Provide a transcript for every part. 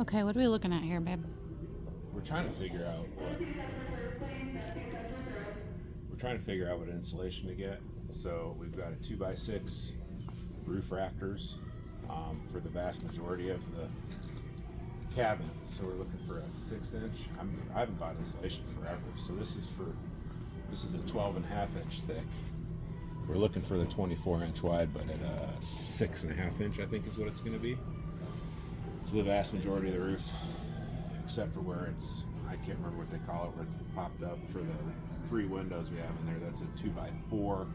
Okay, what are we looking at here, babe? We're trying to figure out what insulation to get. So we've got a 2x6 roof rafters for the vast majority of the cabin. So we're looking for a 6-inch. I haven't bought insulation forever, so this is a 12.5-inch thick. We're looking for the 24-inch wide, but at a 6.5-inch, I think is what it's going to be. So the vast majority of the roof, except for where it's, I can't remember what they call it, where it's popped up for the 3 windows we have in there. That's a 2x4.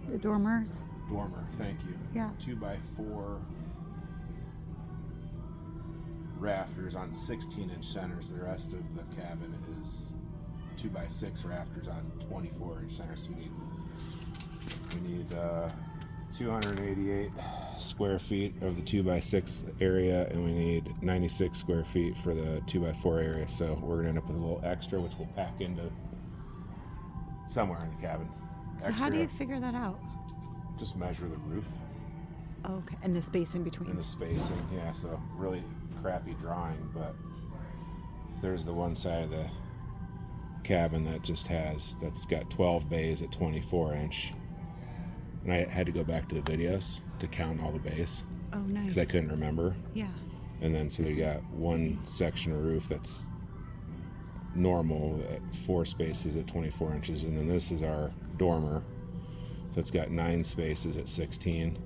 The dormers. Dormer, thank you. Yeah. 2x4 rafters on 16-inch centers. The rest of the cabin is 2x6 rafters on 24-inch centers. So we need 288 square feet of the 2x6 area, and we need 96 square feet for the 2x4 area. So we're gonna end up with a little extra, which we'll pack into somewhere in the cabin. So how do you figure that out? Just measure the roof. Okay, and the space in between. And the spacing, yeah. So really crappy drawing, but there's the one side of the cabin that's got 12 bays at 24-inch. And I had to go back to the videos to count all the bays. Oh, nice. Because I couldn't remember. Yeah. And then so they got one section of roof that's normal at 4 spaces at 24 inches, and then this is our dormer. So it's got 9 spaces at 16,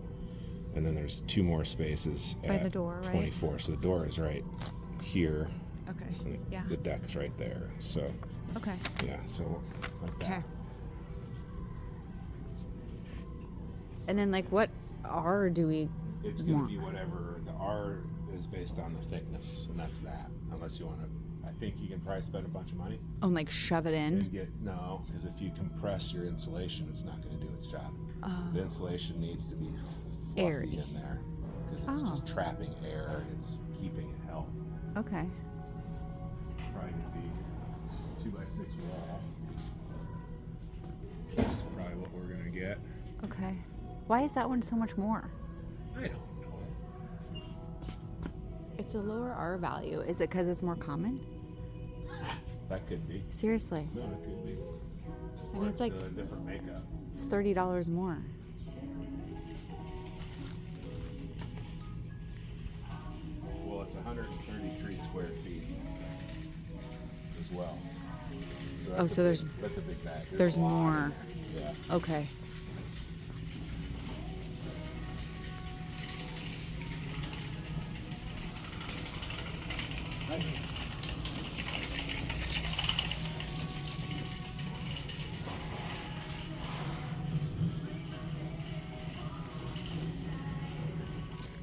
and then there's 2 more spaces by at the door, right? 24. So the door is right here. Okay. And Yeah. the deck is right there. So Okay. yeah, so like that. Okay. And then, like, what R do we It's going want? to be whatever. The R is based on the thickness, and that's that. Unless you want to, I think you can probably spend a bunch of money Oh, and, like, shove it in? and no, because if you compress your insulation, it's not going to do its job. The insulation needs to be fluffy Airy. in there, because it's just trapping air and it's keeping it held. Okay. Probably going to be 2x6 wall. Which is probably what we're going to get. Okay. Why is that one so much more? I don't know. It's a lower R value. Is it because it's more common? That could be. Seriously. No, it could be. I mean, it's like a different makeup. it's $30 more. Well, it's 133 square feet as well. So So that's a big bag. there's a lot more. in there. Yeah. Okay.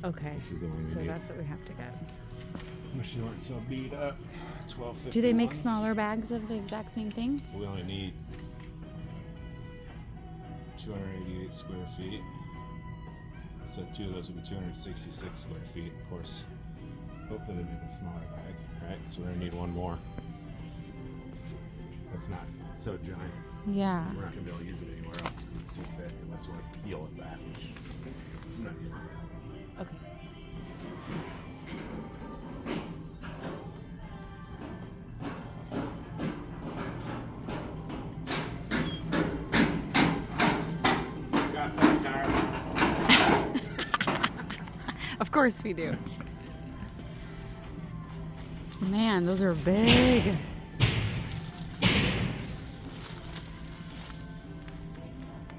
Okay. This is the one we So need. that's what we have to get. Wish you weren't so beat up. 12.51. Do they make smaller bags of the exact same thing? We only need 288 square feet. So 2 of those would be 266 square feet. Of course, hopefully they make a smaller bag, right? Because we're going to need one more. That's not so giant. Yeah. We're not going to be able to use it anywhere else. It's too thick unless we want to peel it back, which I'm not doing that. Okay. Got that tire. Of course we do. Man, those are big.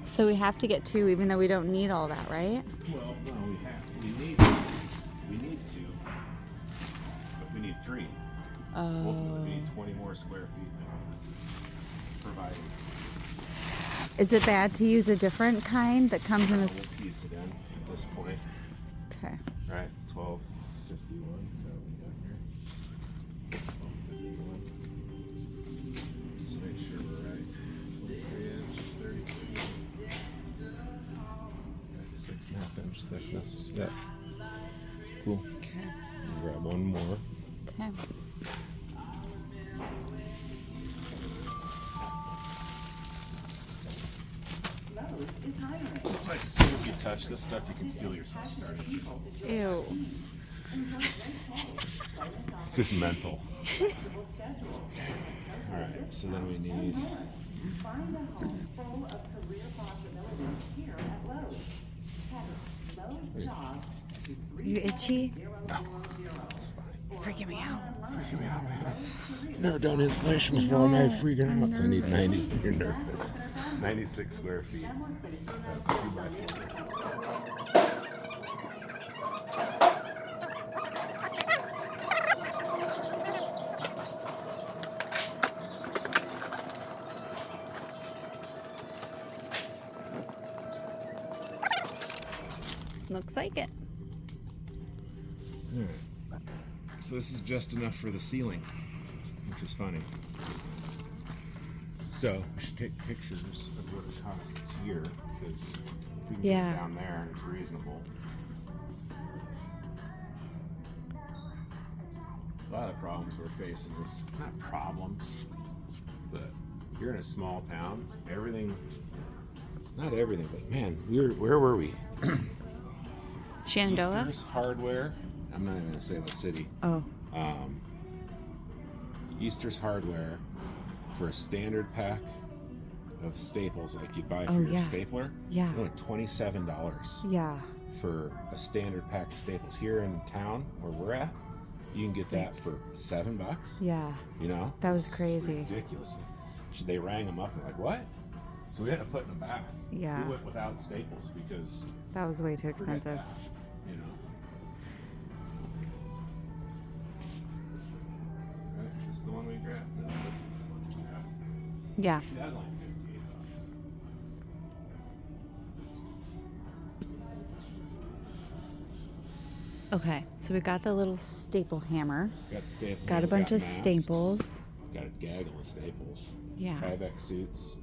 So we have to get 2 even though we don't need all that, right? Well, no, we need 2, but we need 3. Ultimately, we need 20 more square feet than this is providing. Is it bad to use a different kind that comes in a... We'll piece it in at this point. Okay. All right, 1251. Is that what we got here? 1251. Just make sure we're right. 23 inch, 33. 6.5 inch thickness. Yeah. Cool. Okay. Grab one more. Okay. It's like as soon as you touch this stuff, you can feel yourself starting. Ew. It's just mental. All right, so then we need. Find a home full of career possibilities here at Lowe's. Text Lowe's Jobs to You itchy? 3000. Freaking me out. Freaking me out, man. I've never done insulation before. I'm not freaking out. So I need 90. You're nervous. 96 square feet. That's 2 by 4. Looks like it. Alright. So this is just enough for the ceiling, which is funny. So we should take pictures of what it costs here, because if we can get Yeah. it down there and it's reasonable. A lot of the problems we're facing is not problems, but you're in a small town. Everything, not everything, but man, where were we? Shenandoah? Easter's Hardware. I'm not even gonna say what city. Oh. Easter's Hardware for a standard pack of staples like you buy for Oh, your yeah. stapler. Yeah. Only $27 Yeah. for a standard pack of staples. Here in town where we're at, you can get that for $7. Yeah. You know? That was It's crazy. ridiculous. They rang them up and like, what? So we had to put them back. Yeah. We went without staples because That was way too forget expensive. that, you know. Right, is this the one we grabbed? No, this is the one we grabbed. Yeah. See, that was only $58. Okay, so we got the little staple hammer. Got the staple. Got a bunch of masks, staples. Got a gaggle of staples. Yeah. Tyvek suits.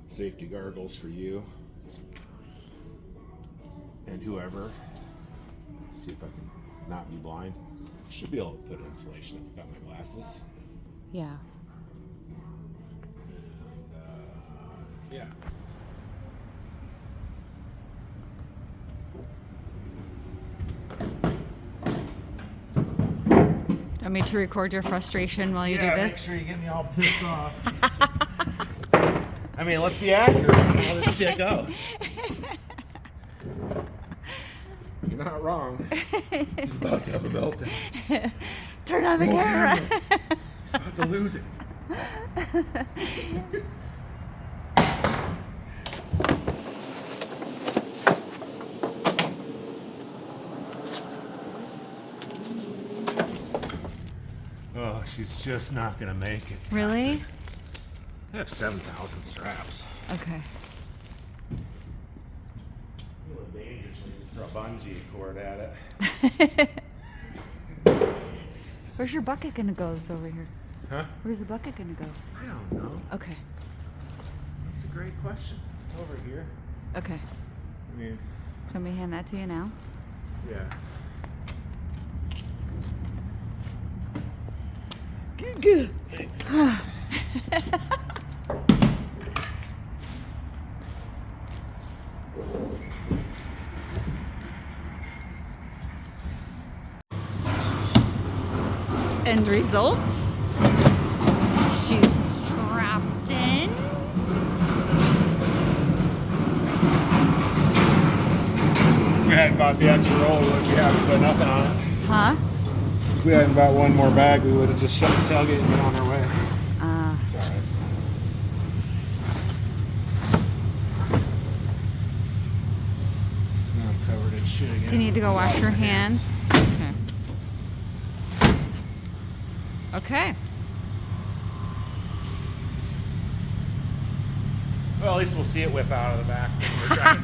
Safety gargles for you. And whoever. See if I can not be blind. Should be able to put insulation up without my glasses. Yeah. And, yeah. Want me to record your frustration while you do Make this? sure you get me all pissed off. I mean, let's be accurate on how this shit goes. You're not wrong. He's about to have a meltdown. Turn on the Roll camera. He's about to lose it. Oh, she's just not gonna make it. Really? I have 7,000 straps. Okay. A little dangerous when you just throw a bungee cord at it. Where's your bucket gonna go that's over here? Huh? Where's the bucket gonna go? I don't know. Okay. That's a great question. It's over here. Okay. I mean, Let me hand that to you now. yeah. Good. Thanks. End result. She's strapped in. We hadn't bought the extra roll, we haven't put nothing on it. Huh? If we hadn't bought one more bag, we would have just shut the tailgate and been on our way. It's all right. So now I'm covered in shit again. Do you need to go wash your hands? Okay. Okay. Well, at least we'll see it whip out of the back. We're trying.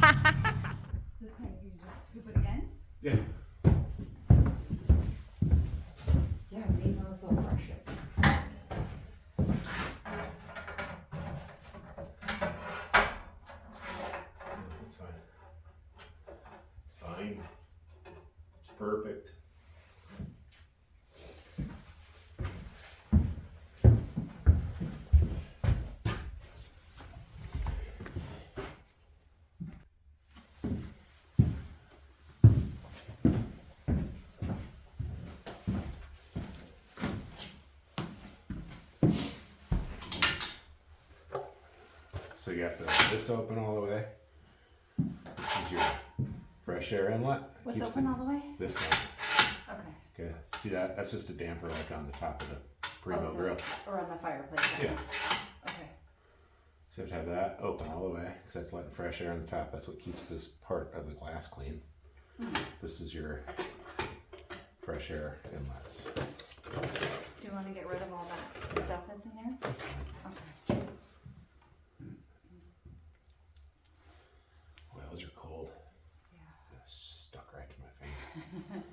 Scoop it again? Yeah. Yeah, need those little brushes. It's fine. It's fine. It's perfect. you got this open all the way. This is your fresh air inlet. What's open all the way? This one. Okay. Okay. See that? That's just a damper like on the top of the Primo grill. Or on the fireplace. Yeah. Okay. So you have to have that open all the way because that's letting fresh air on the top. That's what keeps this part of the glass clean. This is your fresh air inlets. Do you want to get rid of all that stuff that's in there? Okay. Well, those are cold. Yeah. It's just stuck right to my finger.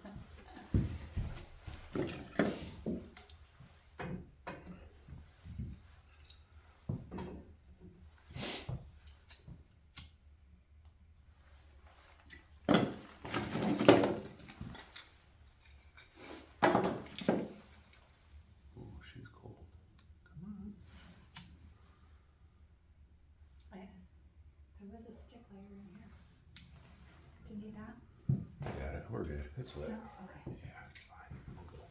There was a stick layer in here. Do you need that? Got it. We're good. It's lit. No? Okay. Yeah, it's fine. We'll go.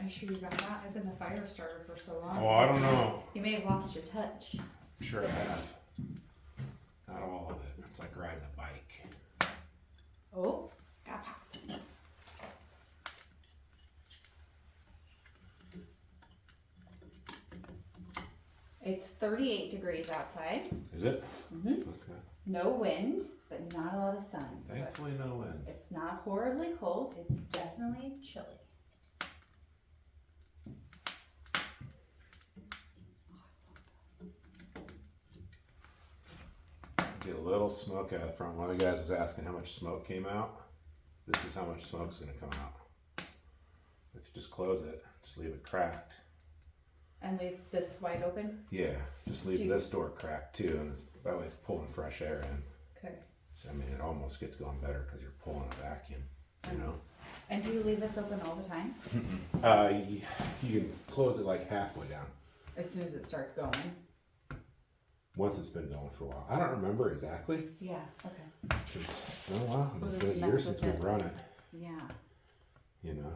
I'm sure you got that. I've been the fire starter for so long. Oh, I don't know. You may have lost your touch. I'm sure I have. Not all of it. It's like riding a bike. Oh, got popped. It's 38 degrees outside. Is it? Mm-hmm. Okay. No wind, but not a lot of sun. So Thankfully, no wind. it's not horribly cold. It's definitely chilly. Get a little smoke out of front. One of the guys was asking how much smoke came out. This is how much smoke's going to come out. If you just close it, just leave it cracked. And leave this wide open? Yeah, just leave this door cracked too, and that way it's pulling fresh air in. Okay. So, I mean, it almost gets going better because you're pulling a vacuum, you know? And do you leave this open all the time? You can close it like halfway down As soon as it starts going? once it's been going for a while. I don't remember exactly Yeah, okay. because it's been a while. I mean, it's Well, been a mess year with since it. we've run it, Yeah. you know?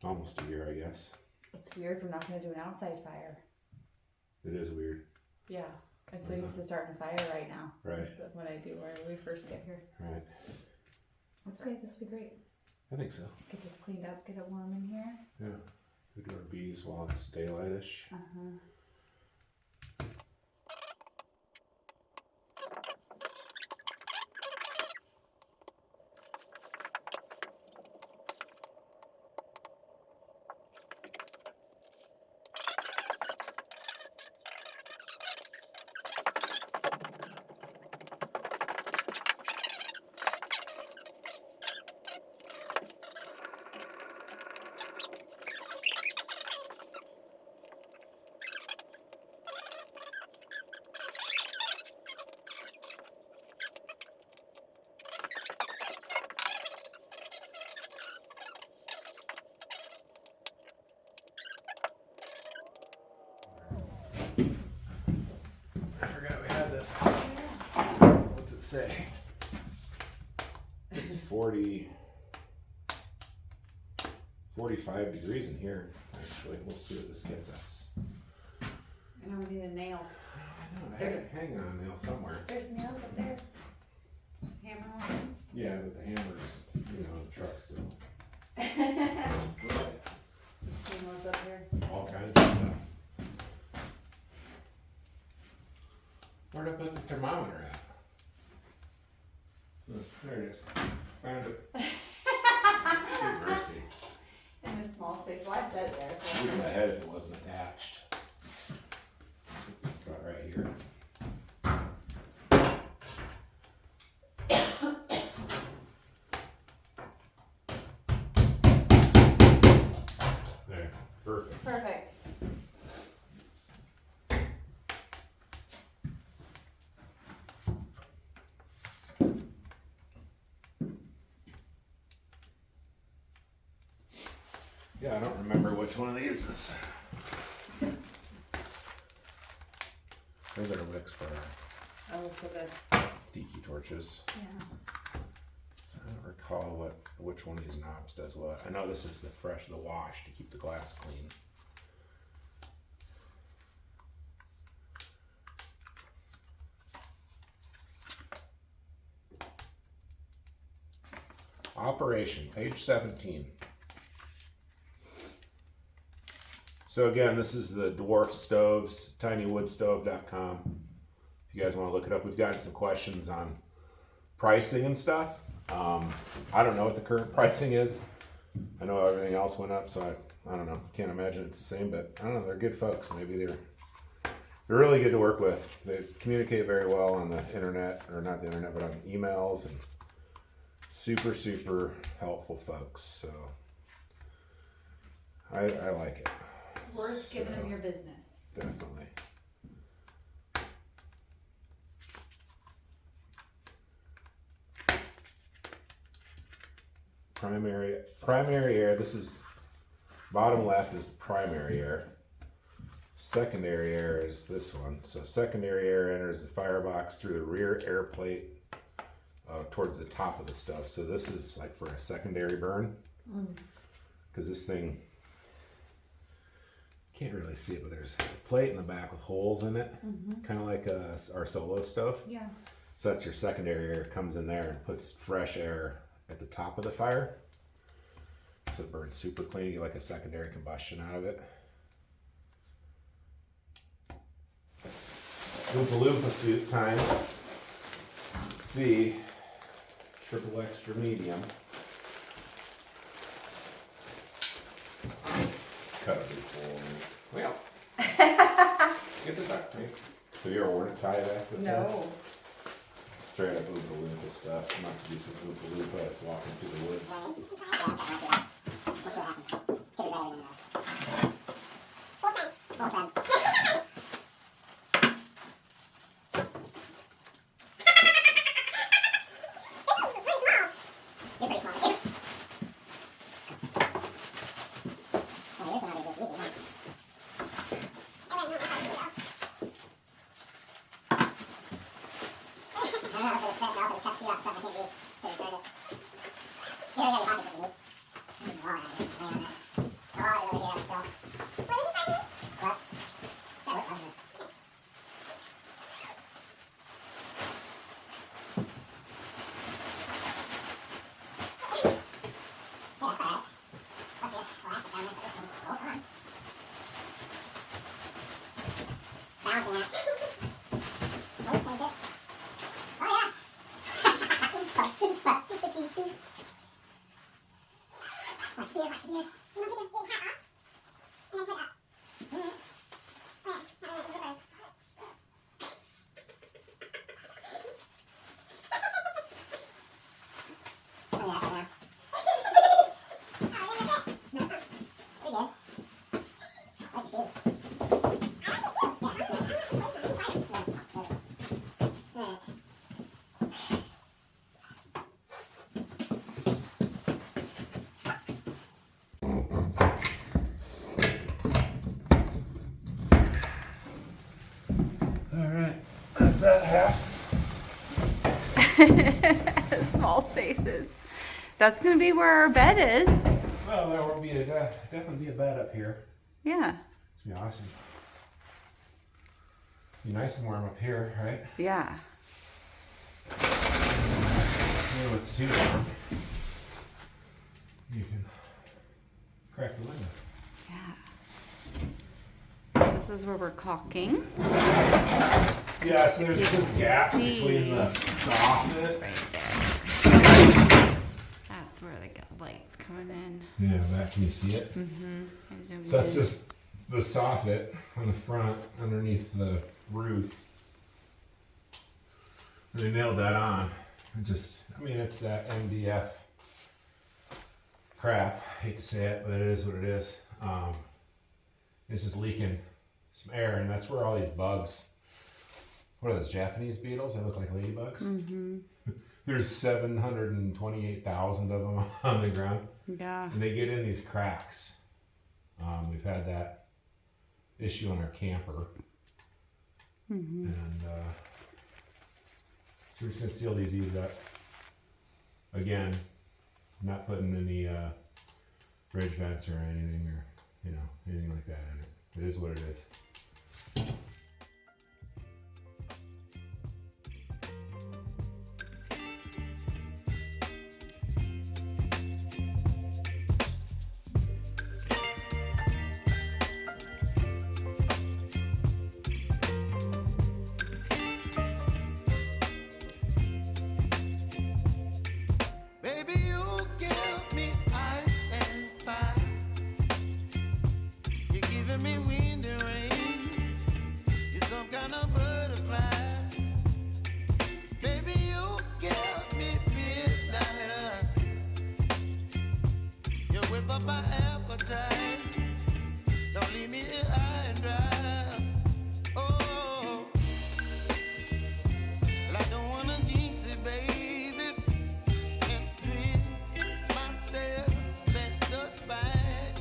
Almost a year, I guess. It's weird we're not going to do an outside fire. It is weird. Yeah. I'm so used to starting a fire right now. Right. That's what I do when we first get here. Right. That's great. This will be great. I think so. Get this cleaned up, get it warm in here. Yeah. We do our bees while it's daylightish. Uh-huh. I forgot we had this. What's it say? It's 45 degrees in here. Actually, we'll see what this gets us. And now we need a nail. I know, I had There's- it hanging on a nail somewhere. There's nails up there. Just hammer one. Yeah, but the hammer's, you know, in the truck still. Right. See what's up here. All kinds of stuff. Where'd I put the thermometer at? Oh, there it is. Found it. Good mercy. In a small space. Well, I said there. I would have had it if it wasn't attached. Put this spot right here. There, perfect. Perfect. Yeah, I don't remember which one of these is. Those are wicks for Oh, for the tiki torches. yeah. I don't recall which one of these knobs does what. I know this is the wash to keep the glass clean. Operation, page 17. So again, this is the dwarf stoves, tinywoodstove.com. If you guys want to look it up, we've gotten some questions on pricing and stuff. I don't know what the current pricing is. I know everything else went up, so I don't know. Can't imagine it's the same, but I don't know. They're good folks. Maybe they're really good to work with. They communicate very well on the internet, or not the internet, but on emails, and super, super helpful folks. So I like it. Worth giving them your business. Definitely. Primary air, this is bottom left is primary air. Secondary air is this one. So secondary air enters the firebox through the rear air plate towards the top of the stove. So this is like for a secondary burn. Because this thing, can't really see it, but there's a plate in the back with holes in it. Kind of like our solo stove. Yeah. So that's your secondary air, comes in there and puts fresh air at the top of the fire. So it burns super clean, you get like a secondary combustion out of it. Oompa Loompa suit time. C, triple extra medium. Cut a big hole in it. Well, get the duct tape. So you ever worn a tie back with that? No. Straight up Oompa Loompa stuff. Not to be some Oompa Loompa that's walking through the woods. That's that half. Small spaces. That's gonna be where our bed is. Well, there will be definitely be a bed up here. Yeah. It's gonna be awesome. Be nice and warm up here, right? Yeah. When it's too warm, you can crack the window. Yeah. This is where we're caulking. Yeah, so there's this gap see. between the soffit. Right there. That's where the light's coming in. Yeah, that, can you see it? I zoomed So that's in. just the soffit on the front underneath the roof. And they nailed that on. I mean, it's that MDF crap. Hate to say it, but it is what it is. This is leaking some air, and that's where all these bugs. What are those, Japanese beetles? They look like ladybugs. There's 728,000 of them on the ground. Yeah. And they get in these cracks. We've had that issue on our camper. And so we're just gonna seal these eaves up. Again, not putting any bridge vents or anything, or anything like that in it. It is what it is. My appetite, don't leave me here high and dry. Oh, well, I don't wanna jinx it, baby, and twist myself at the spine.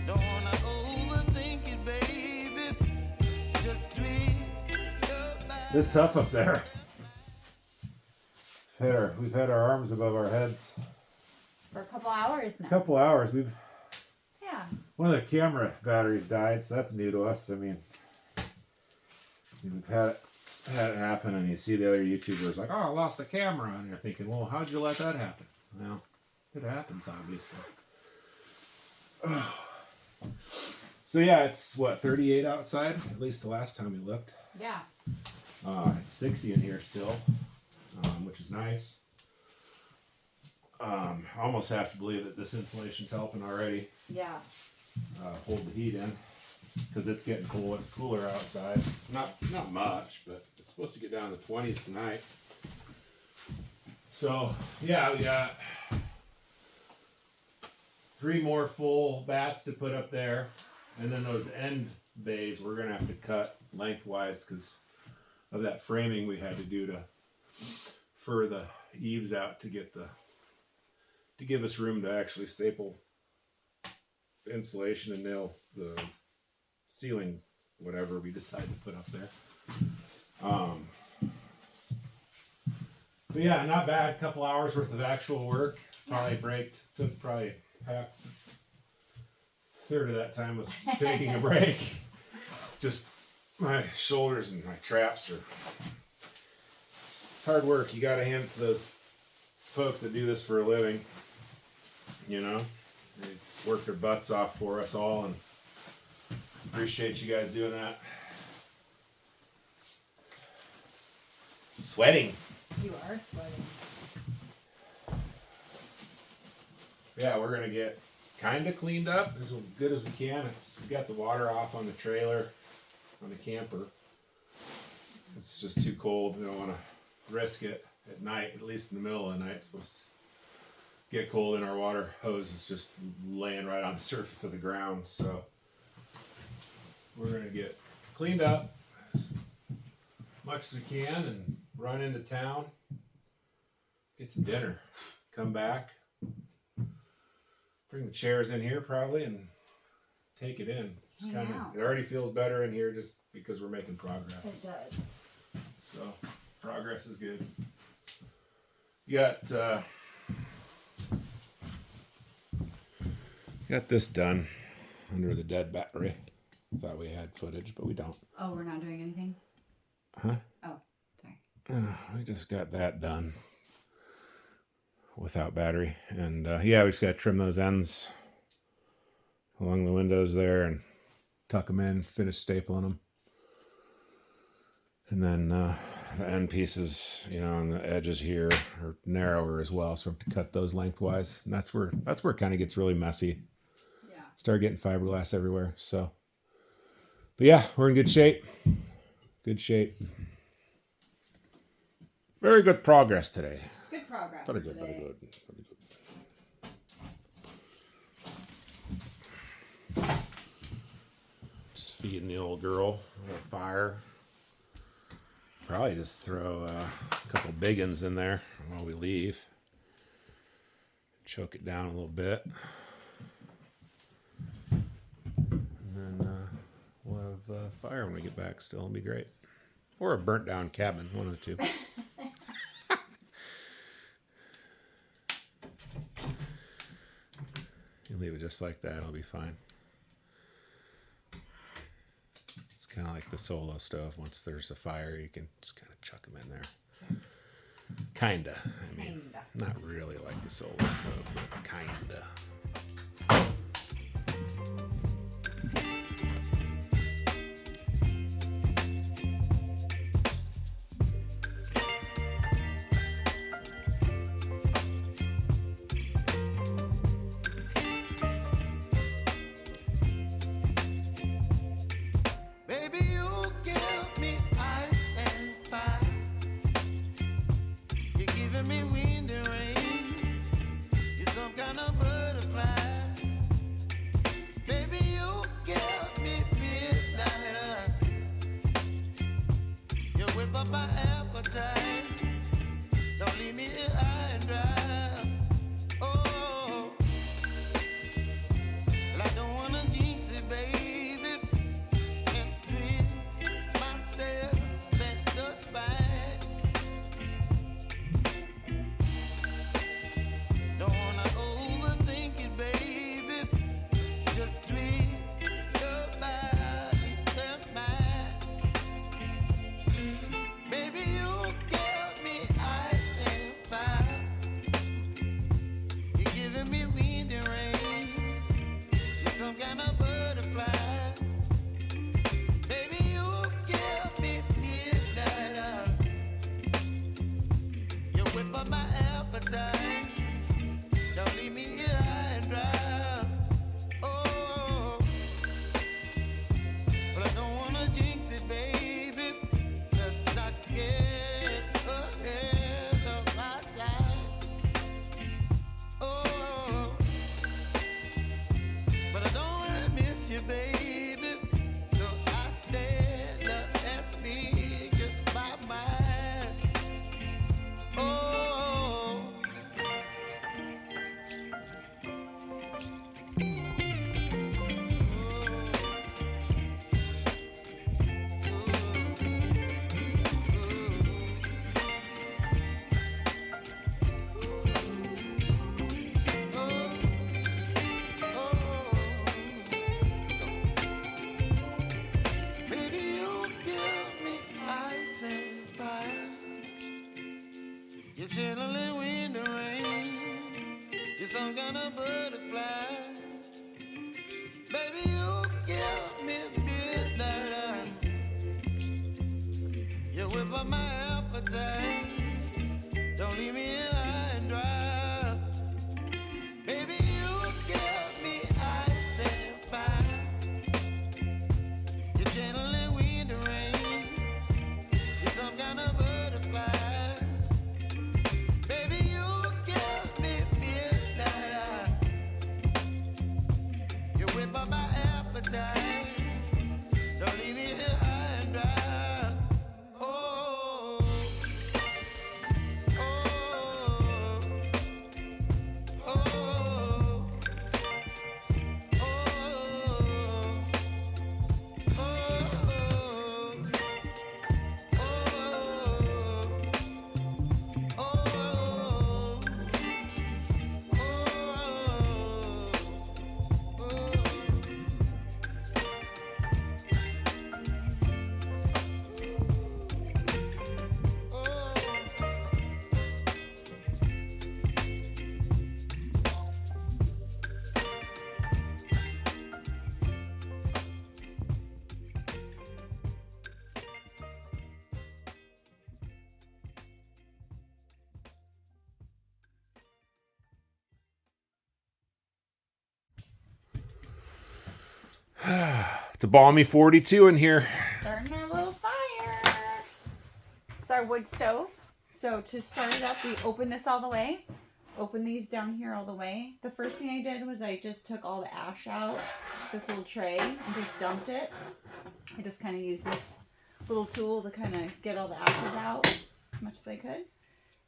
Don't wanna overthink it, baby. It's just twist your body. It's tough up there. We've had our arms above our heads For a couple hours now. a couple hours. Yeah. One of the camera batteries died, so that's new to us. I mean, we've had it happen, and you see the other YouTubers like, "Oh, I lost the camera," and you're thinking, "Well, how'd you let that happen?" Well, it happens, obviously. So yeah, it's what, 38 outside, at least the last time we looked. Yeah. It's 60 in here still, which is nice. I almost have to believe that this insulation's helping already Yeah. hold the heat in, because it's getting cooler outside. Not much, but it's supposed to get down to the 20s tonight. So yeah, we got 3 more full bats to put up there, and then those end bays we're gonna have to cut lengthwise because of that framing we had to do to fur the eaves out to give us room to actually staple the insulation and nail the ceiling, whatever we decide to put up there. But yeah, not bad. Couple hours worth of actual work. Took probably half, third of that time was taking a break. Just my shoulders and my traps are. It's hard work. You got to hand it to those folks that do this for a living. You know, they work their butts off for us all, and appreciate you guys doing that. Sweating. You are sweating. Yeah, we're gonna get kind of cleaned up as good as we can. We got the water off on the trailer, on the camper. It's just too cold. We don't want to risk it at night. At least in the middle of the night, it's supposed to get cold, and our water hose is just laying right on the surface of the ground. So we're gonna get cleaned up as much as we can and run into town, get some dinner, come back, bring the chairs in here probably, and take it in. It's Hang out. it already feels better in here just because we're making progress. It does. So progress is good. You got this done under the dead battery. Thought we had footage, but we don't. Oh, we're not doing anything? Huh? Oh, sorry. We just got that done without battery, and yeah, we just got to trim those ends along the windows there and tuck them in, finish stapling them, and then the end pieces, on the edges here are narrower as well, so we have to cut those lengthwise, and that's where it kind of gets really messy. Yeah. Start getting fiberglass everywhere. So, but yeah, we're in good shape. Good shape. Very good progress today. Good progress. Very good, today. very good, very good. Just feeding the old girl a little fire. Probably just throw a couple big ones in there while we leave. choke it down a little bit. And then we'll have fire when we get back still. It'll be great. Or a burnt down cabin, one of the two. You leave it just like that, it'll be fine. It's kind of like the solo stove. Once there's a fire, you can just kind of chuck them in there. Kinda. I mean, not really like the solo stove, but kinda. Baby, you give me ice and fire. You're giving me wind and rain. You're some kind of butterfly. Baby, you give me midnight. You whip up my appetite. Don't leave me here high and dry. Oh, well, I don't wanna jinx it, baby. And twist myself at the spine. Don't wanna overthink it, baby. It's just twist your body and mine. Baby, you give me ice and fire. You're giving me wind and rain. You're some kind of butterfly. Baby, you give me midnight. You whip up my appetite. Don't leave me here high and dry. Oh, but I don't wanna jinx it, baby. Let's not get ahead of my time. Oh, but I don't wanna miss you, baby. So I stand up and speak my mind. Oh. Baby, you give me ice and fire. You're chilling wind and rain. You're some kind of butterfly. Baby, you give me midnight. You whip up my appetite. Don't leave me here high and dry. Baby, you give me ice and fire. You're channeling wind and rain. You're some kind of butterfly. Baby, you give me midnight. You whip up my appetite. Don't leave me here high and dry. Oh, oh, oh, oh, It's a balmy 42 in here. Starting our little fire. It's our wood stove. So to start it up, we open this all the way. Open these down here all the way. The first thing I did was I just took all the ash out, this little tray, and just dumped it. I just kind of used this little tool to kind of get all the ashes out as much as I could.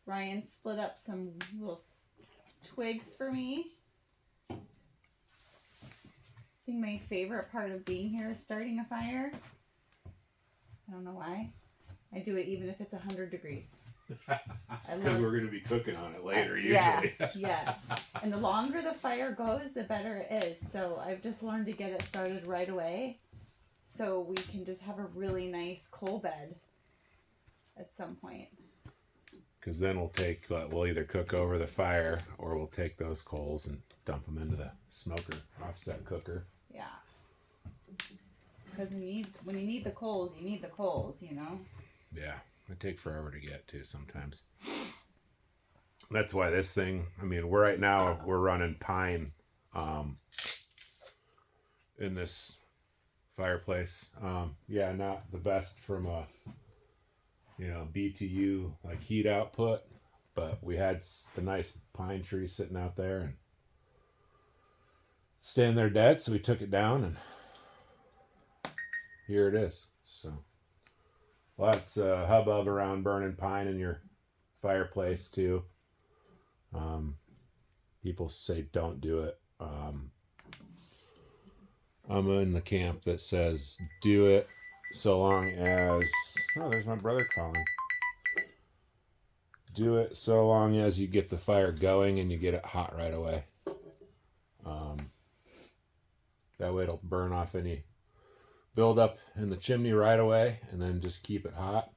Ryan split up some little twigs for me. I think my favorite part of being here is starting a fire. I don't know why. I do it even if it's 100 degrees. Because we're going to be cooking on it later, usually. Yeah. And the longer the fire goes, the better it is. So I've just learned to get it started right away, so we can just have a really nice coal bed at some point. Because then we'll either cook over the fire, or we'll take those coals and dump them into the smoker, offset cooker. Yeah. Because when you need the coals, you need the coals, you know? Yeah. It take forever to get to sometimes. That's why this thing, I mean, right now we're running pine in this fireplace. Yeah, not the best from a BTU like heat output, but we had the nice pine tree sitting out there and staying there dead, so we took it down and here it is. So lots of hubbub around burning pine in your fireplace too. People say don't do it. I'm in the camp that says do it so long as... Oh, there's my brother calling. Do it so long as you get the fire going and you get it hot right away. That way it'll burn off any build up in the chimney right away, and then just keep it hot.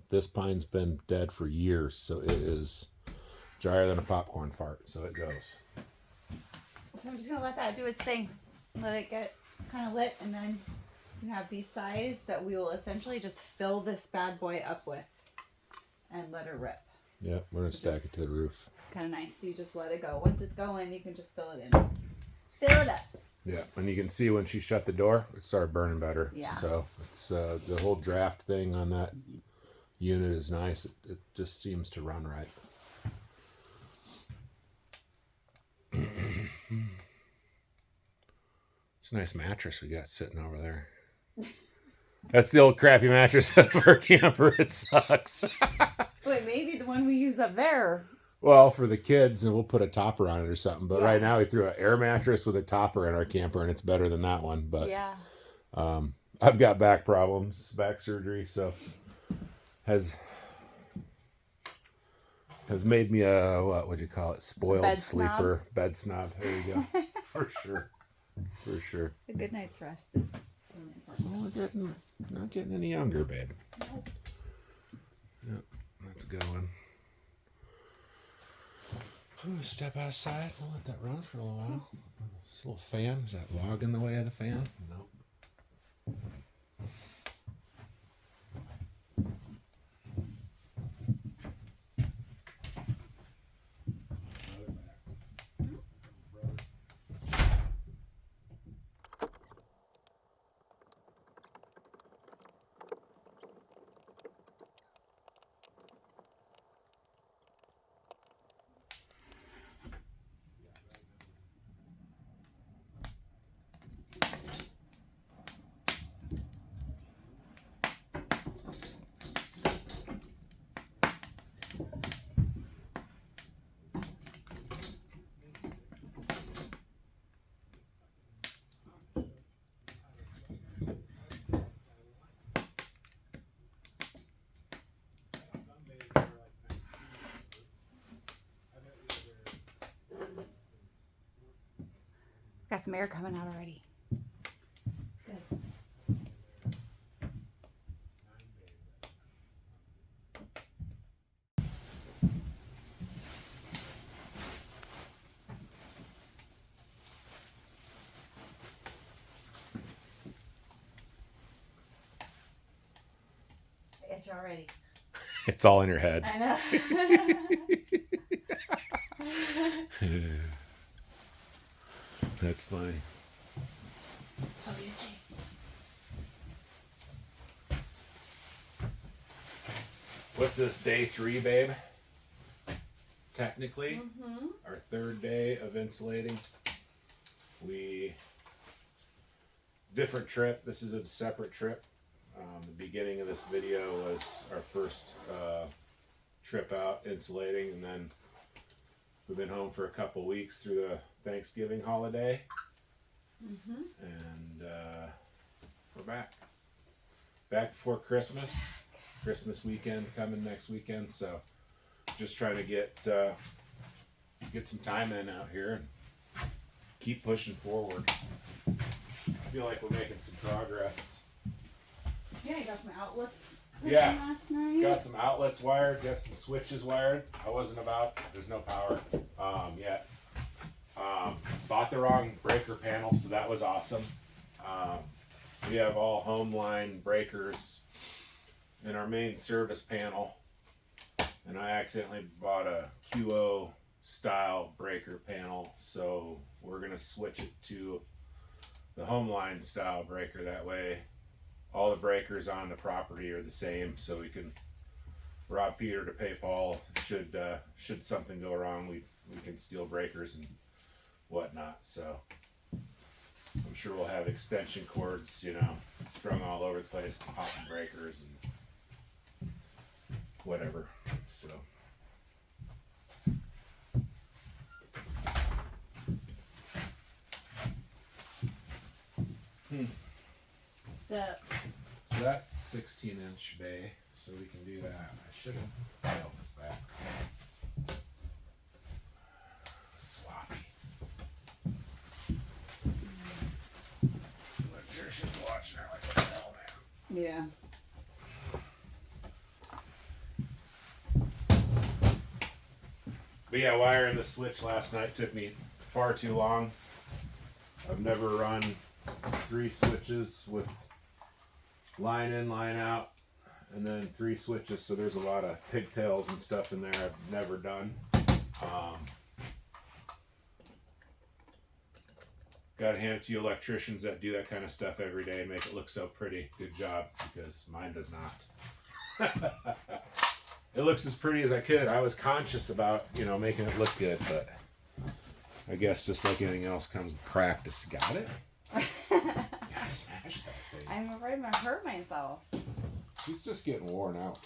This pine's been dead for years, so it is drier than a popcorn fart, so it goes. So I'm just gonna let that do its thing. Let it get kind of lit, and then we have these sides that we will essentially just fill this bad boy up with and let her rip. Yeah, we're gonna stack it to the roof. Kind of nice. So you just let it go. Once it's going, you can just fill it in. Fill it up. Yeah, and you can see when she shut the door, it started burning better. Yeah. So it's the whole draft thing on that unit is nice. It just seems to run right. It's a nice mattress we got sitting over there. That's the old crappy mattress of our camper. It sucks. Wait, maybe the one we use up there. Well, for the kids, and we'll put a topper on it or something. But Yeah. right now, we threw an air mattress with a topper in our camper, and it's better than that one. But Yeah. I've got back problems, back surgery, so has made me a, what would you call it, spoiled Bed sleeper, bed snob. There you go. For sure. For sure. A good night's rest is really important. Well, we're not getting any younger, babe. Yep, that's a good one. I'm going to step outside. We'll let that run for a little while. This little fan. Is that log in the way of the fan? Nope. Got some air coming out already. It's good. It's already. It's all in your head. I know. That's funny. So itchy. What's this, day 3, babe? Technically, our 3rd day of insulating. Different trip. This is a separate trip. The beginning of this video was our first trip out insulating, and then We've been home for a couple weeks through the Thanksgiving holiday, Mm-hmm. and we're back before Christmas. Christmas weekend coming next weekend, so just trying to get some time in out here and keep pushing forward. I feel like we're making some progress. Yeah, you got some outlets. Yeah. Last night. Got some outlets wired, got some switches wired. There's no power yet. Bought the wrong breaker panel, so that was awesome. We have all home line breakers in our main service panel, and I accidentally bought a QO style breaker panel, so we're gonna switch it to the home line style breaker. That way all the breakers on the property are the same, so we can rob Peter to pay Paul. Should something go wrong, we can steal breakers and whatnot. So I'm sure we'll have extension cords, strung all over the place to pop the breakers and whatever. So So So that's 16-inch bay, so we can do that. I should have dialed this back. Sloppy. Electrician's watching her like, what the hell, man? yeah. But yeah, wiring the switch last night took me far too long. I've never run 3 switches with line in, line out, and then 3 switches, so there's a lot of pigtails and stuff in there I've never done. Gotta hand it to you electricians that do that kind of stuff every day and make it look so pretty. Good job, because mine does not. It looks as pretty as I could. I was conscious about, making it look good, but I guess just like anything else comes with practice. Got it? Yeah, smash that thing. I'm afraid I'm gonna hurt myself. He's just getting worn out.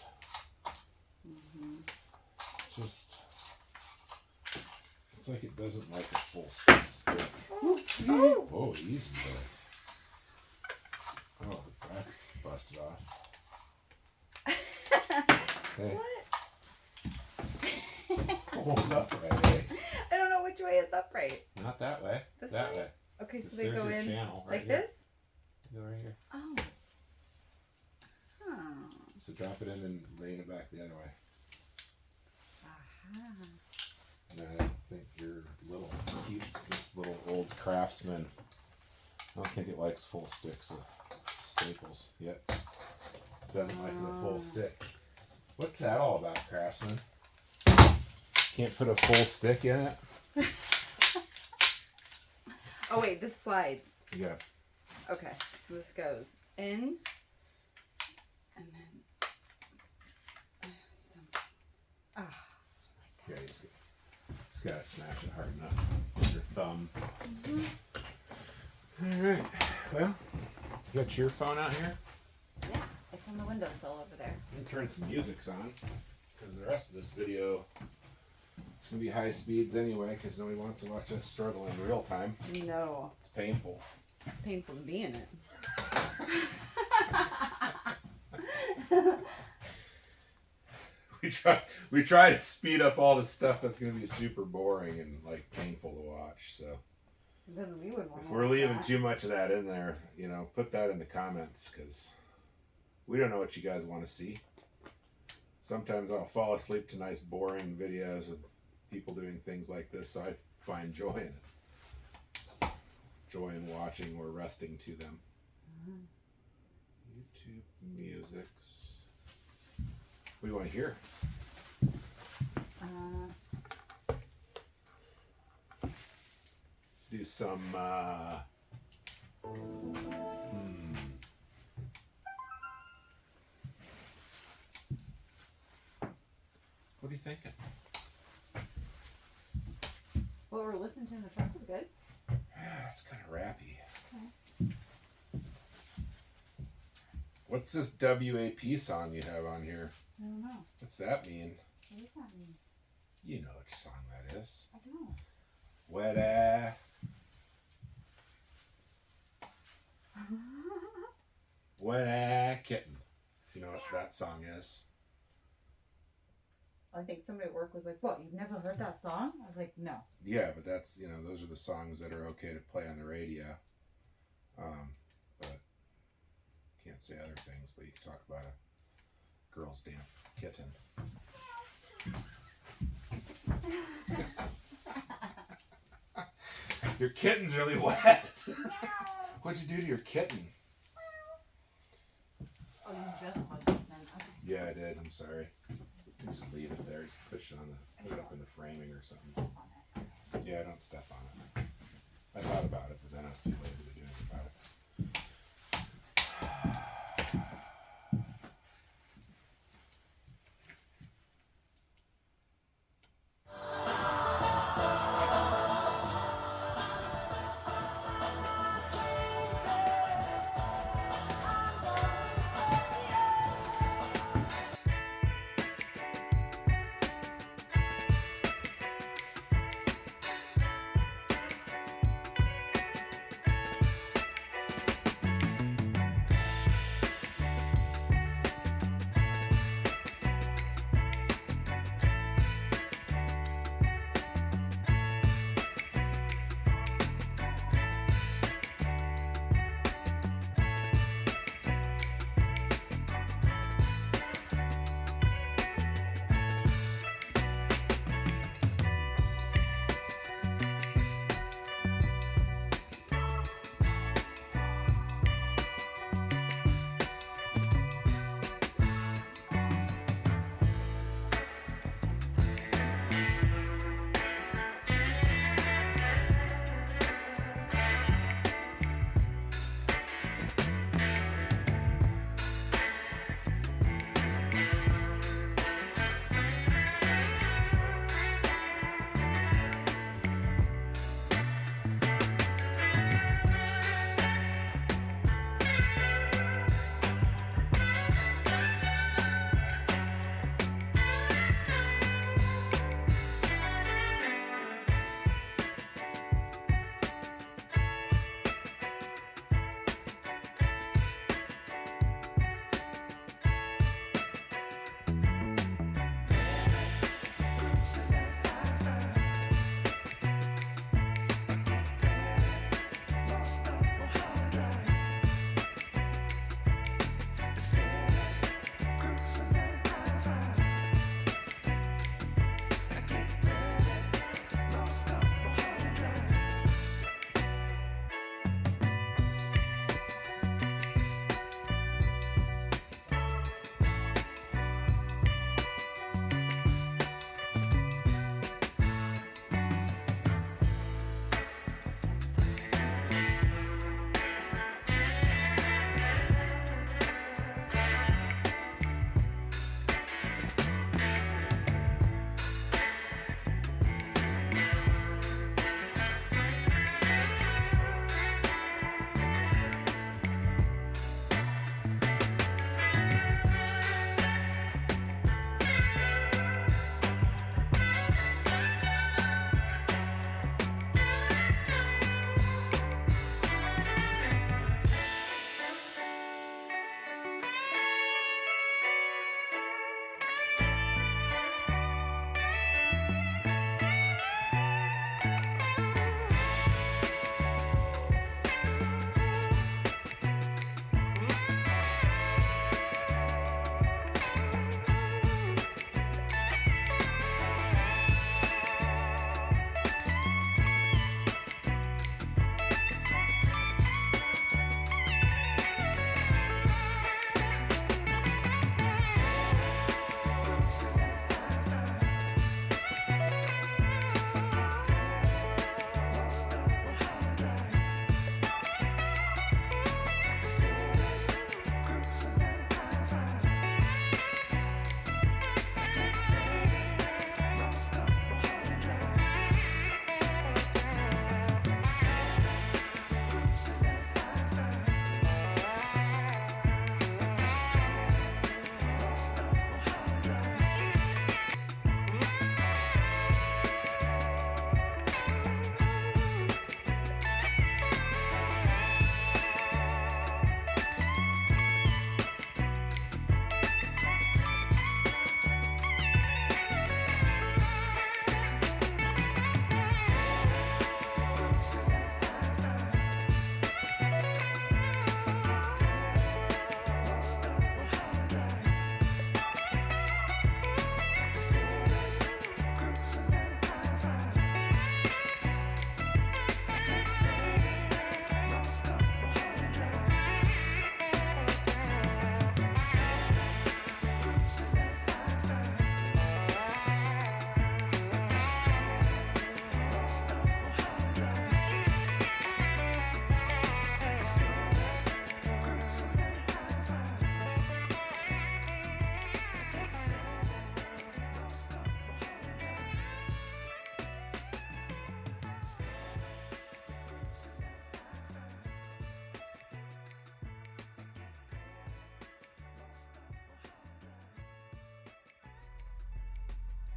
Mm-hmm. It's like it doesn't like a full stick. Oh. Oh, easy there. Oh, that's busted off. Hey. What? Hold up right, hey. I don't know which way is upright. Not that way. This that way? way. Okay, so There's they go your in channel right like here. this? Go right here. Oh. Huh. So drop it in and lean it back the other way. Aha. And I think your little this little old Craftsman, I don't think it likes full sticks of staples yet. Doesn't like the full stick. What's that all about, Craftsman? Can't put a full stick in it? Oh wait, this slides. Yeah. Okay, so this goes in, and then Yeah, you just gotta smash it hard enough with your thumb. Alright, well, you got your phone out here? yeah, it's on the windowsill over there. I'm gonna turn some music on, because the rest of this video, it's gonna be high speeds anyway, because nobody wants to watch us struggle in real time. No, It's painful. it's painful to be in it. We try to speed up all the stuff that's gonna be super boring and like painful to watch. So Then we would want if we're leaving too much of that in there, put that in the comments, because we don't know what you guys want to see. Sometimes I'll fall asleep to nice boring videos of people doing things like this, so I find joy in it. Joy in watching or resting to them. YouTube musics. What do you want to hear? Let's do some What are you thinking? What we're listening to in the truck is good. Yeah, it's kind of rappy. Okay. What's this WAP song you have on here? I don't know. What's that mean? What does that mean? You know which song that is. I Wet ass. Wet ass kitten. If you know what that song is. I think somebody at work was like, "What? You've never heard that song?" I was like, "No." Yeah, but that's, you know, those are the songs that are okay to play on the radio. But can't say other things, but you can talk about a girl's damn kitten. Your kitten's really wet. What'd you do to your kitten? Oh, you just plugged this in. Yeah, I did. I'm sorry. Just leave it there. Just push it on the, put it up in the framing or something. Yeah, don't step on it. I thought about it, but then I was too lazy to do anything about it.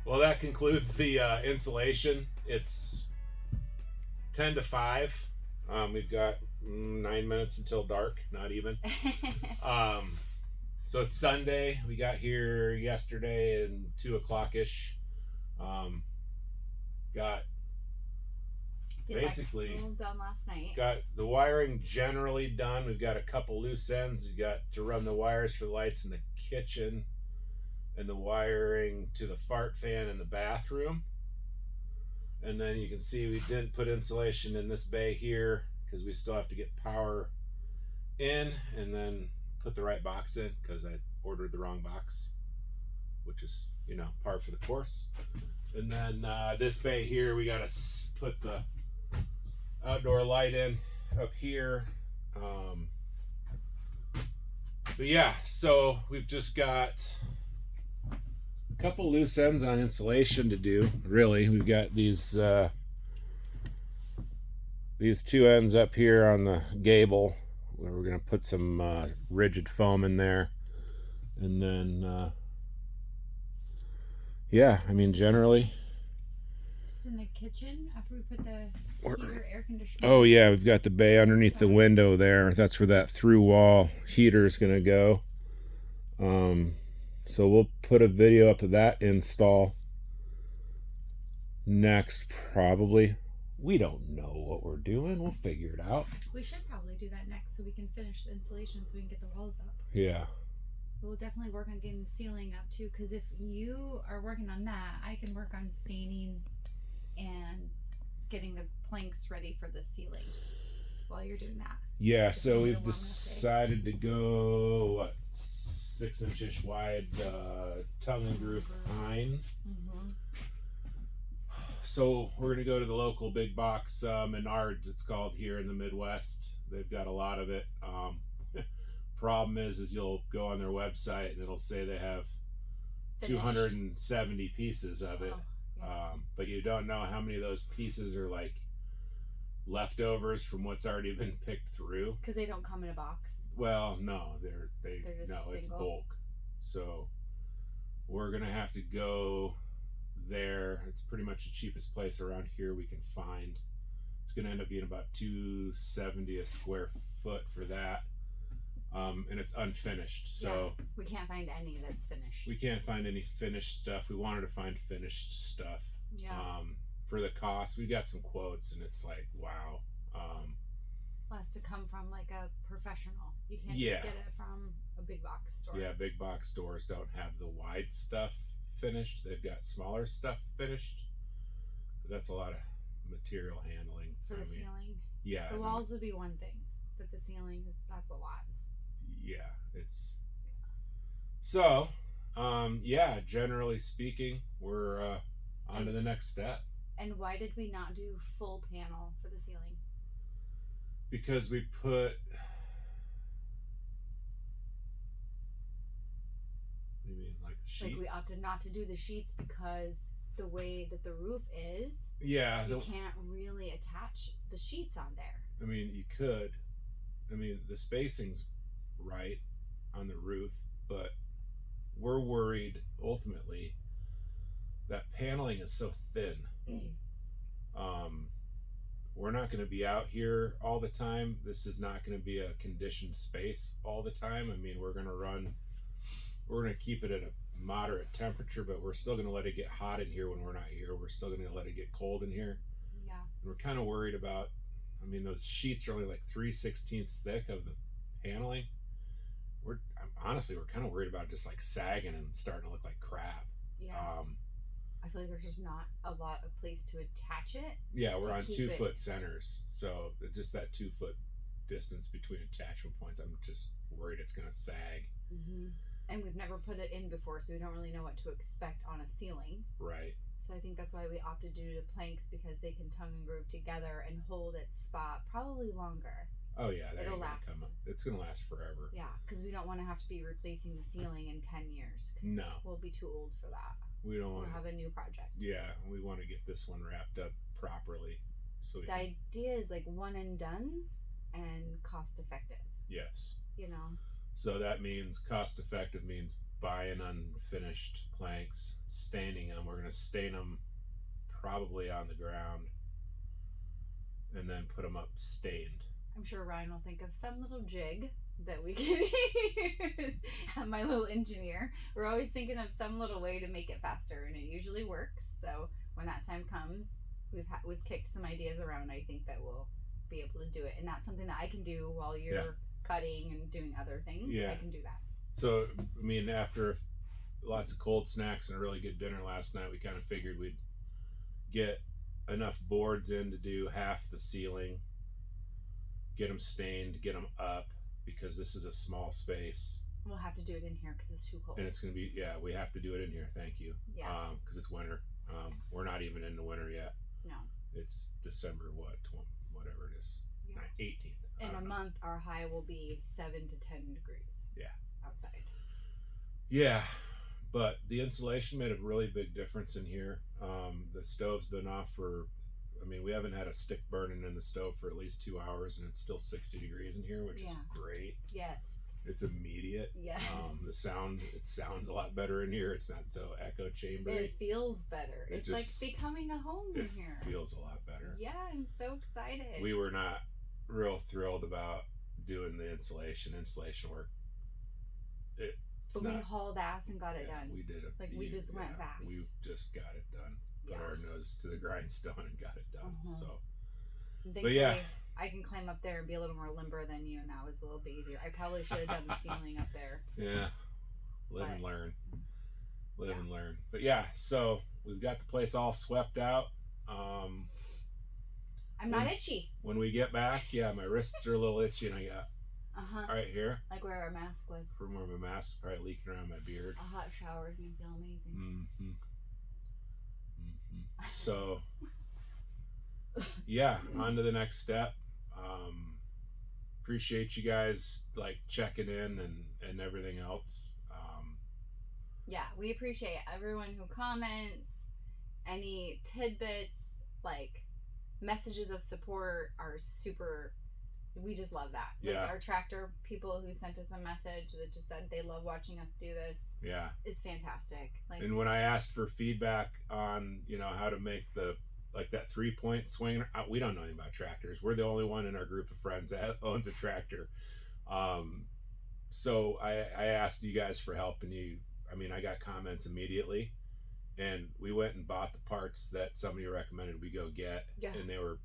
Well, that concludes the insulation. It's 10 to 5. We've got 9 minutes until dark, not even. So it's Sunday. We got here yesterday and 2 o'clock ish. Got The basically electrical done last night. got the wiring generally done. We've got a couple loose ends. We've got to run the wires for the lights in the kitchen and the wiring to the fart fan in the bathroom. And then you can see we didn't put insulation in this bay here because we still have to get power in and then put the right box in because I ordered the wrong box, which is, you know, par for the course. And then this bay here, we got to put the outdoor light in up here. But yeah, so we've just got a couple loose ends on insulation to do. Really, we've got these 2 ends up here on the gable where we're gonna put some rigid foam in there, and then yeah, I mean generally. Just in the kitchen after we put the heater, air conditioner. Oh yeah, we've got the bay underneath the window there. That's where that through wall heater is gonna go. So we'll put a video up of that install next, probably. We don't know what we're doing. We'll figure it out. We should probably do that next so we can finish the insulation so we can get the walls up. Yeah. We'll definitely work on getting the ceiling up too, because if you are working on that, I can work on staining and getting the planks ready for the ceiling while you're doing that. Yeah, If so you we've want me to decided to go, what, 6-inch wide tongue and groove pine. Mm-hmm. So we're gonna go to the local big box, Menards it's called here in the Midwest. They've got a lot of it. Problem is you'll go on their website and it'll say they have Finished. 270 pieces of it. Oh, yeah. But you don't know how many of those pieces are like leftovers from what's already been picked through. Because they don't come in a box. Well, no, they're just no, it's single. bulk. So we're gonna have to go there. It's pretty much the cheapest place around here we can find. It's gonna end up being about $270 a square foot for that. And it's unfinished, so yeah, we can't find any that's finished. we can't find any finished stuff. We wanted to find finished stuff. Yeah. For the cost, we got some quotes, and it's like, wow. It has to come from like a professional. You can't Yeah. just get it from a big box store. Yeah, big box stores don't have the wide stuff finished. They've got smaller stuff finished. But that's a lot of material handling For the ceiling. Yeah. The walls would be one thing, but the ceiling that's a lot. Yeah, it's so yeah, generally speaking, we're on to the next step. And why did we not do full panel for the ceiling? Because we put, you mean like the sheets? Like we opted not to do the sheets because the way that the roof is, Yeah, you can't really attach the sheets on there. I mean, you could. I mean, the spacing's right on the roof, but we're worried ultimately that paneling is so thin. We're not going to be out here all the time. This is not going to be a conditioned space all the time. I mean, we're going to keep it at a moderate temperature, but we're still going to let it get hot in here when we're not here. We're still going to let it get cold in here. Yeah. And we're kind of worried about, I mean, those sheets are only like 3/16 thick of the paneling. Honestly, we're kind of worried about just like sagging and starting to look like crap. Yeah. I feel like there's just not a lot of place to attach it. Yeah, we're to on keep 2 it- foot centers, so just that 2 foot distance between attachment points, I'm just worried it's gonna sag. Mm-hmm. And we've never put it in before, so we don't really know what to expect on a ceiling. Right. So I think that's why we opted to do the planks, because they can tongue and groove together and hold its spot probably longer. Oh yeah, that It'll ain't gonna last. come up. It's gonna last forever. Yeah, because we don't want to have to be replacing the ceiling in 10 years. 'Cause No. we'll be too old for that. We don't We'll want have to. a new project. Yeah, we want to get this one wrapped up properly, so we The can, idea is like one and done and cost effective, yes. you know? So that means cost effective means buying unfinished planks, staining them. We're going to stain them probably on the ground and then put them up stained. I'm sure Ryan will think of some little jig that we can use. My little engineer. We're always thinking of some little way to make it faster, and it usually works. So when that time comes, we've kicked some ideas around. I think that we'll be able to do it, and that's something that I can do while you're cutting and doing other things. Yeah. I can do that. So I mean, after lots of cold snacks and a really good dinner last night, we kind of figured we'd get enough boards in to do half the ceiling, get them stained, get them up, because this is a small space. We'll have to do it in here because it's too cold. And it's going to be, we have to do it in here. Thank you. Yeah. Because it's winter. We're not even in the winter yet. No. It's December, whatever it is. Yeah. 18th. In a month, our high will be 7 to 10 degrees. Yeah. Outside. Yeah. But the insulation made a really big difference in here. The stove's been off for, we haven't had a stick burning in the stove for at least 2 hours, and it's still 60 degrees in here, which is great. Yes. It's immediate. Yes. It sounds a lot better in here. It's not so echo chambery. It feels better. It It's just- like becoming a home in here. It feels a lot better. Yeah, I'm so excited. We were not real thrilled about doing the insulation work. But we hauled ass and got it done. We did it. We just went fast. We just got it done. Put our nose to the grindstone and got it done. So, Thankfully, yeah. I can climb up there and be a little more limber than you, and that was a little bit easier. I probably should have done the ceiling up there. Yeah. Live and learn. Live and learn. But yeah, so we've got the place all swept out. I'm not itchy. When we get back, my wrists are a little itchy, and I got right here, like where our mask was. from where my mask is probably leaking around my beard. A hot shower is gonna feel amazing. So, on to the next step. Appreciate you guys checking in and everything else. Yeah, we appreciate everyone who comments, any tidbits, messages of support are super. We just love that. Our tractor people who sent us a message that just said they love watching us do this. Yeah, is fantastic. And when I asked for feedback on how to make the that 3-point swing, we don't know anything about tractors. We're the only one in our group of friends that owns a tractor. So I asked you guys for help, and I got comments immediately, and we went and bought the parts that somebody recommended we go get, and they were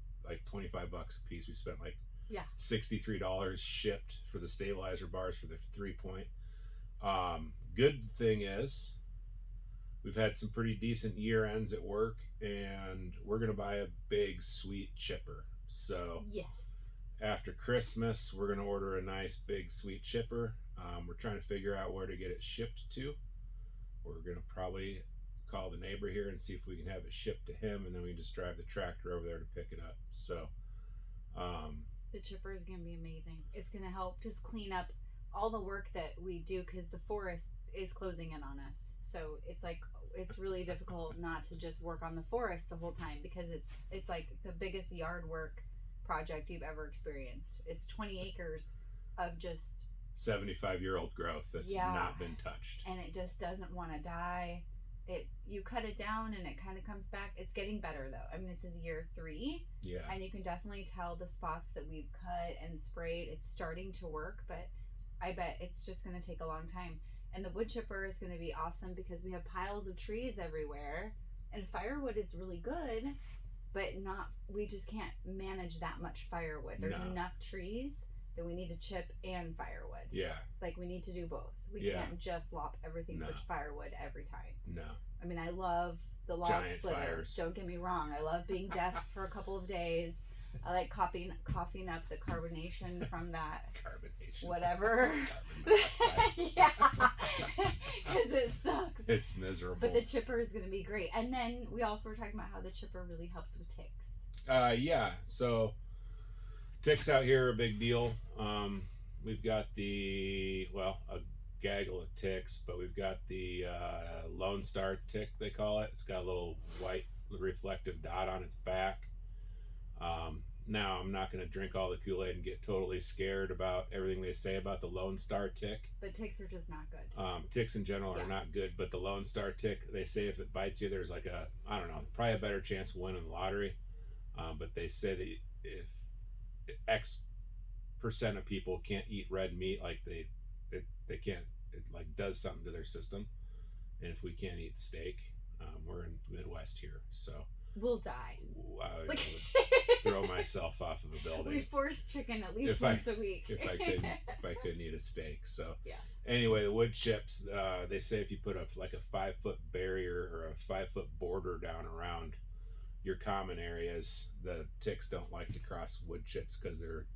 $25 a piece. We spent $63 shipped for the stabilizer bars for the 3-point. Good thing is we've had some pretty decent year ends at work, and we're gonna buy a big sweet chipper. So after Christmas, we're gonna order a nice big sweet chipper. We're trying to figure out where to get it shipped to. We're gonna probably call the neighbor here and see if we can have it shipped to him, and then we just drive the tractor over there to pick it up. So the chipper is going to be amazing. It's going to help just clean up all the work that we do, because the forest is closing in on us. So it's really difficult not to just work on the forest the whole time, because it's the biggest yard work project you've ever experienced. It's 20 acres of just 75-year-old growth that's not been touched, and it just doesn't want to die. You cut it down and it kind of comes back. It's getting better though. This is year 3. Yeah. And you can definitely tell the spots that we've cut and sprayed. It's starting to work, but I bet it's just going to take a long time. And the wood chipper is going to be awesome because we have piles of trees everywhere, and firewood is really good, but we just can't manage that much firewood. There's enough trees that we need to chip and firewood. Yeah. We need to do both. We can't just lop everything for firewood every time. No. I love the log Giant splitter. fires. Don't get me wrong. I love being deaf for a couple of days. I like coughing up the carbonation from that. Carbonation. Whatever. Carbon monoxide. Yeah. Because it sucks. It's miserable. But the chipper is going to be great. And then we also were talking about how the chipper really helps with ticks. Yeah. So ticks out here are a big deal. We've got a gaggle of ticks, but we've got the Lone Star tick, they call it. It's got a little white reflective dot on its back. Now, I'm not going to drink all the Kool-Aid and get totally scared about everything they say about the Lone Star tick. But ticks are just not good. Ticks in general Yeah. are not good, but the Lone Star tick, they say if it bites you, there's like I don't know, probably a better chance of winning the lottery. But they say that if X percent of people can't eat red meat, like they can't, it like does something to their system. And if we can't eat steak, we're in the Midwest here, so We'll die. I would Like throw myself off of a building. we force chicken at least If once a week. if I couldn't eat a steak. So Yeah. anyway, the wood chips, they say if you put a 5-foot barrier or a 5-foot border down around your common areas, the ticks don't like to cross wood chips because they're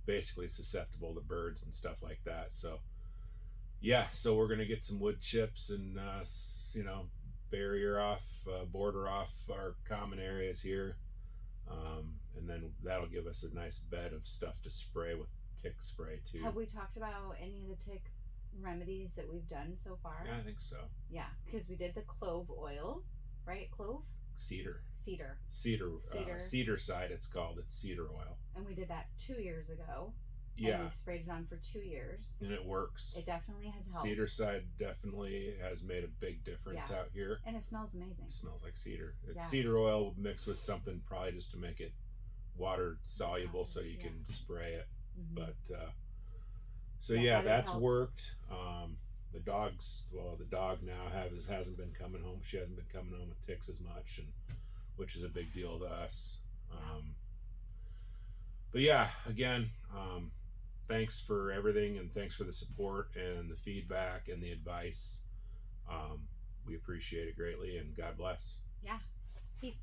basically susceptible to birds and stuff like that. So yeah, so we're gonna get some wood chips and barrier off, border off our common areas here, and then that'll give us a nice bed of stuff to spray with tick spray too. Have we talked about any of the tick remedies that we've done so far? Yeah, I think so. Yeah, because we did the clove oil, right? Clove? Cedar Cedar. side, it's called. It's cedar oil. And we did that 2 years ago. Yeah, And we've sprayed it on for 2 years. and it works. It definitely has helped. Cedar side definitely has made a big difference Yeah. out here. And it smells amazing. It smells like cedar. It's Yeah. cedar oil mixed with something probably just to make it water soluble so you Yeah. can spray it. Mhm. But Yeah, yeah, that has that's helped. worked. The dog now hasn't been coming home. She hasn't been coming home with ticks as much, and which is a big deal to us. But yeah, again, thanks for everything, and thanks for the support and the feedback and the advice. We appreciate it greatly, and God bless. Yeah. Peace.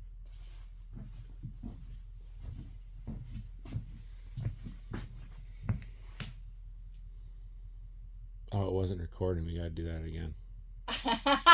Oh, it wasn't recording. We got to do that again.